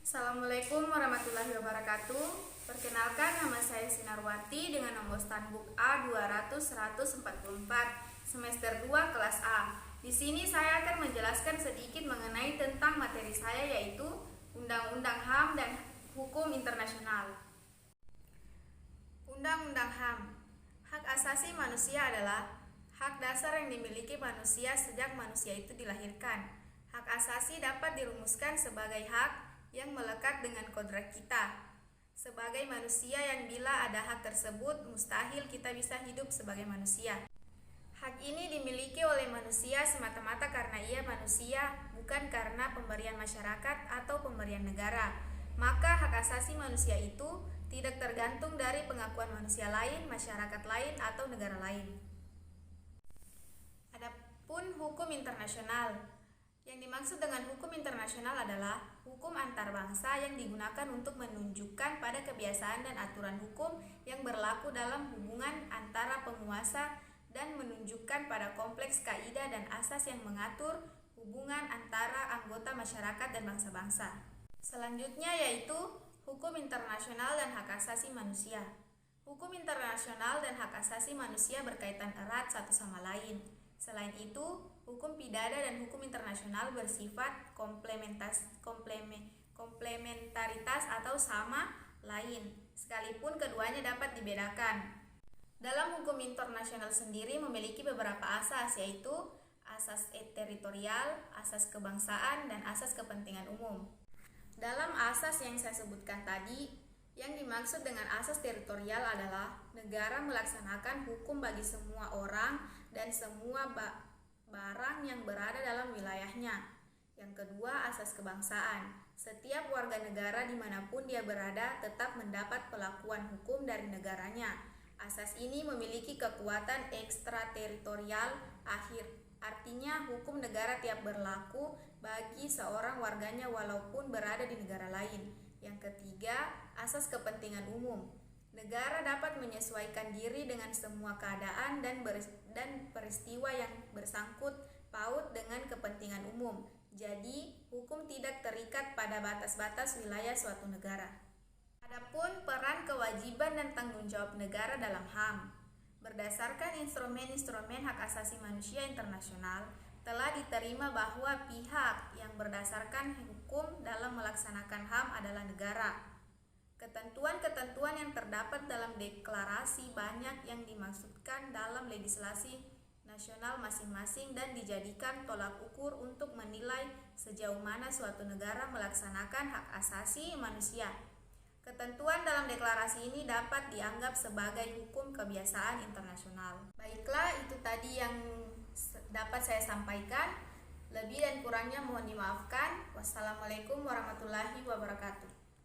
Assalamualaikum warahmatullahi wabarakatuh. Perkenalkan, nama saya Sinarwati dengan nomor Stanbook A 200-144 semester 2 kelas A. Di sini saya akan menjelaskan sedikit mengenai tentang materi saya, yaitu Undang-Undang HAM dan Hukum Internasional. Undang-Undang HAM. Hak asasi manusia adalah hak dasar yang dimiliki manusia sejak manusia itu dilahirkan. Hak asasi dapat dirumuskan sebagai hak yang melekat dengan kodrat kita sebagai manusia, yang bila ada hak tersebut mustahil kita bisa hidup sebagai manusia. Hak ini dimiliki oleh manusia semata-mata karena ia manusia, bukan karena pemberian masyarakat atau pemberian negara. Maka hak asasi manusia itu tidak tergantung dari pengakuan manusia lain, masyarakat lain, atau negara lain. Adapun hukum internasional. Yang dimaksud dengan hukum internasional adalah hukum antar bangsa yang digunakan untuk menunjukkan pada kebiasaan dan aturan hukum yang berlaku dalam hubungan antara penguasa dan menunjukkan pada kompleks kaidah dan asas yang mengatur hubungan antara anggota masyarakat dan bangsa-bangsa. Selanjutnya yaitu hukum internasional dan hak asasi manusia. Hukum internasional dan hak asasi manusia berkaitan erat satu sama lain. Selain itu, hukum pidana dan hukum internasional bersifat komplementaritas atau sama lain, sekalipun keduanya dapat dibedakan. Dalam hukum internasional sendiri memiliki beberapa asas, yaitu asas teritorial, asas kebangsaan, dan asas kepentingan umum. Dalam asas yang saya sebutkan tadi, yang dimaksud dengan asas teritorial adalah negara melaksanakan hukum bagi semua orang dan semua barang yang berada dalam wilayahnya. Yang kedua, asas kebangsaan. Setiap warga negara dimanapun dia berada tetap mendapat perlakuan hukum dari negaranya. Asas ini memiliki kekuatan ekstrateritorial, artinya hukum negara tiap berlaku bagi seorang warganya walaupun berada di negara lain. Yang ketiga, asas kepentingan umum. Negara dapat menyesuaikan diri dengan semua keadaan dan peristiwa yang bersangkut paut dengan kepentingan umum. Jadi, hukum tidak terikat pada batas-batas wilayah suatu negara. Adapun peran, kewajiban, dan tanggung jawab negara dalam HAM. Berdasarkan instrumen-instrumen hak asasi manusia internasional, telah diterima bahwa pihak yang berdasarkan hukum dalam melaksanakan HAM adalah negara. Ketentuan-ketentuan yang terdapat dalam deklarasi banyak yang dimaksudkan dalam legislasi nasional masing-masing dan dijadikan tolak ukur untuk menilai sejauh mana suatu negara melaksanakan hak asasi manusia. Ketentuan dalam deklarasi ini dapat dianggap sebagai hukum kebiasaan internasional. Baiklah, itu tadi yang dapat saya sampaikan. Lebih dan kurangnya mohon dimaafkan. Wassalamualaikum warahmatullahi wabarakatuh.